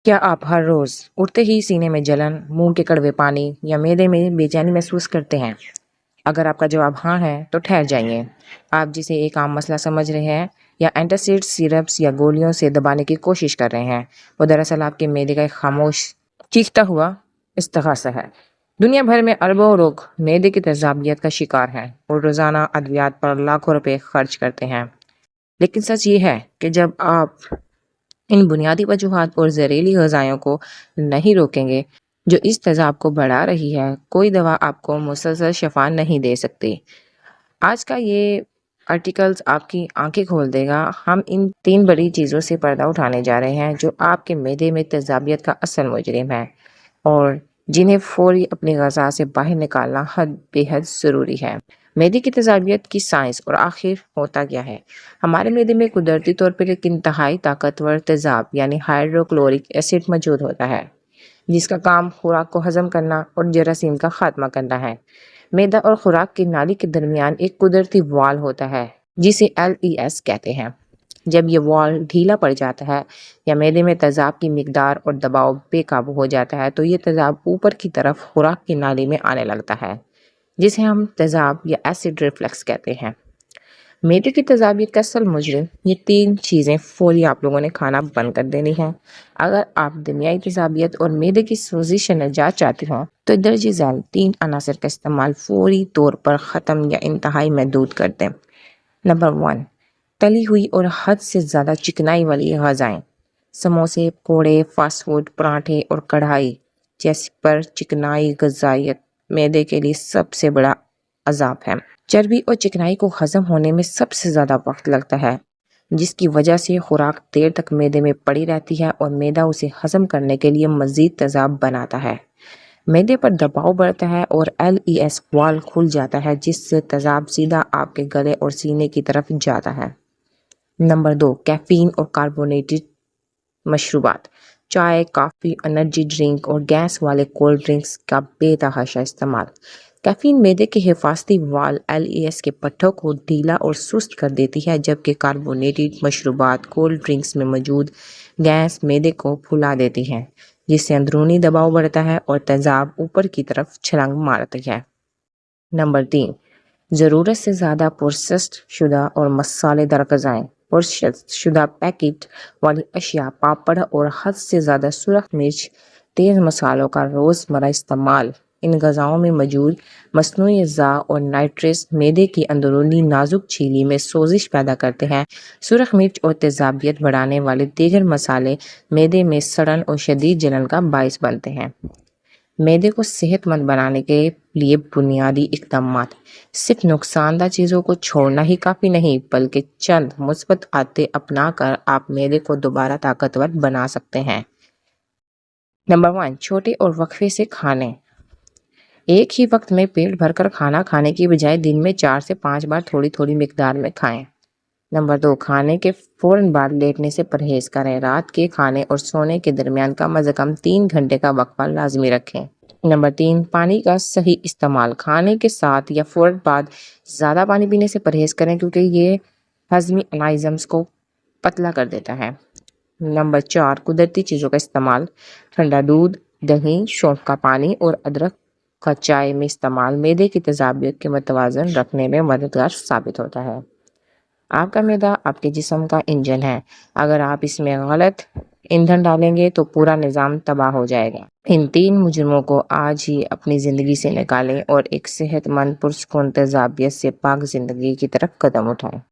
کیا آپ ہر روز اٹھتے ہی سینے میں جلن، منہ کے کڑوے پانی یا معدے میں بے چینی محسوس کرتے ہیں؟ اگر آپ کا جواب ہاں ہے تو ٹھہر جائیے۔ آپ جسے ایک عام مسئلہ سمجھ رہے ہیں یا اینٹاسیڈ سیرپس یا گولیوں سے دبانے کی کوشش کر رہے ہیں، وہ دراصل آپ کے معدے کا ایک خاموش چیختا ہوا استغاثہ ہے۔ دنیا بھر میں اربوں لوگ معدے کی تیزابیت کا شکار ہیں اور روزانہ ادویات پر لاکھوں روپے خرچ کرتے ہیں۔ لیکن سچ یہ ہے کہ جب آپ ان بنیادی وجوہات اور زہریلی غذائیوں کو نہیں روکیں گے جو اس تیزاب کو بڑھا رہی ہے، کوئی دوا آپ کو مسلسل شفا نہیں دے سکتی۔ آج کا یہ آرٹیکلز آپ کی آنکھیں کھول دے گا۔ ہم ان 3 بڑی چیزوں سے پردہ اٹھانے جا رہے ہیں جو آپ کے معدے میں تیزابیت کا اصل مجرم ہے اور جنہیں فوری اپنی غذا سے باہر نکالنا بے حد ضروری ہے۔ معدے کی تیزابیت کی سائنس اور آخر ہوتا کیا ہے؟ ہمارے معدے میں قدرتی طور پر ایک انتہائی طاقتور تیزاب یعنی ہائیڈروکلورک ایسڈ موجود ہوتا ہے جس کا کام خوراک کو ہضم کرنا اور جراثیم کا خاتمہ کرنا ہے۔ معدہ اور خوراک کی نالی کے درمیان ایک قدرتی وال ہوتا ہے جسے LES کہتے ہیں۔ جب یہ وال ڈھیلا پڑ جاتا ہے یا معدے میں تیزاب کی مقدار اور دباؤ بے قابو ہو جاتا ہے تو یہ تیزاب اوپر کی طرف خوراک کی نالی میں آنے لگتا ہے جسے ہم تیزاب یا ایسڈ ریفلکس کہتے ہیں۔ معدے کی تیزابیت کا اصل مجرم، یہ 3 چیزیں فوری آپ لوگوں نے کھانا بند کر دینی ہے۔ اگر آپ دماغی تیزابیت اور معدے کی سوزش سے نجات چاہتے ہوں تو درج ذیل 3 عناصر کا استعمال فوری طور پر ختم یا انتہائی محدود کر دیں۔ نمبر 1، تلی ہوئی اور حد سے زیادہ چکنائی والی غذائیں۔ سموسے، پکوڑے، فاسٹ فوڈ، پراٹھے اور کڑھائی جیسی پر چکنائی غذائیت معدے کے لیے سب سے بڑا عذاب ہے۔ چربی اور چکنائی کو ہضم ہونے میں سب سے زیادہ وقت لگتا ہے جس کی وجہ سے خوراک دیر تک معدے میں پڑی رہتی ہے اور معدہ اسے ہضم کرنے کے لیے مزید تیزاب بناتا ہے۔ معدے پر دباؤ بڑھتا ہے اور LES وال کھل جاتا ہے جس سے تیزاب سیدھا آپ کے گلے اور سینے کی طرف جاتا ہے۔ نمبر 2، کیفین اور کاربونیٹڈ مشروبات۔ چائے، کافی، انرجی ڈرنک اور گیس والے کولڈ ڈرنکس کا بے تحاشا استعمال۔ کیفین معدے کے حفاظتی وال LES کے پٹھوں کو ڈھیلا اور سست کر دیتی ہے جبکہ کاربونیٹڈ مشروبات کولڈ ڈرنکس میں موجود گیس معدے کو پھلا دیتی ہے جس سے اندرونی دباؤ بڑھتا ہے اور تیزاب اوپر کی طرف چھلانگ مارتی ہے۔ نمبر 3، ضرورت سے زیادہ پروسیسڈ شدہ اور مسالے دار غذائیں۔ پروسیسڈ شدہ پیکٹ والی اشیاء، پاپڑ اور حد سے زیادہ سرخ مرچ، تیز مسالوں کا روزمرہ استعمال۔ ان غذاؤں میں موجود مصنوعی اجزاء اور نائٹریٹس معدے کی اندرونی نازک جھیلی میں سوزش پیدا کرتے ہیں۔ سرخ مرچ اور تیزابیت بڑھانے والے دیگر مسالے معدے میں سڑن اور شدید جلن کا باعث بنتے ہیں۔ معدے کو صحت مند بنانے کے لیے بنیادی اقدامات۔ صرف نقصان دہ چیزوں کو چھوڑنا ہی کافی نہیں بلکہ چند مثبت عادتیں اپنا کر آپ معدے کو دوبارہ طاقتور بنا سکتے ہیں۔ نمبر 1، چھوٹے اور وقفے سے کھانے۔ ایک ہی وقت میں پیٹ بھر کر کھانا کھانے کی بجائے دن میں 4 سے 5 بار تھوڑی تھوڑی مقدار میں کھائیں۔ نمبر 2، کھانے کے فوراً بعد لیٹنے سے پرہیز کریں۔ رات کے کھانے اور سونے کے درمیان کم از کم 3 گھنٹے کا وقفہ لازمی رکھیں۔ نمبر 3، پانی کا صحیح استعمال۔ کھانے کے ساتھ یا فوراً بعد زیادہ پانی پینے سے پرہیز کریں کیونکہ یہ ہضمی انزائمز کو پتلا کر دیتا ہے۔ نمبر 4، قدرتی چیزوں کا استعمال۔ ٹھنڈا دودھ، دہی، سونف کا پانی اور ادرک کا چائے میں استعمال معدے کی تیزابیت کے متوازن رکھنے میں مددگار ثابت ہوتا ہے۔ آپ کا معدہ آپ کے جسم کا انجن ہے۔ اگر آپ اس میں غلط ایندھن ڈالیں گے تو پورا نظام تباہ ہو جائے گا۔ ان 3 مجرموں کو آج ہی اپنی زندگی سے نکالیں اور ایک صحت مند پرسکون تیزابیت سے پاک زندگی کی طرف قدم اٹھائیں۔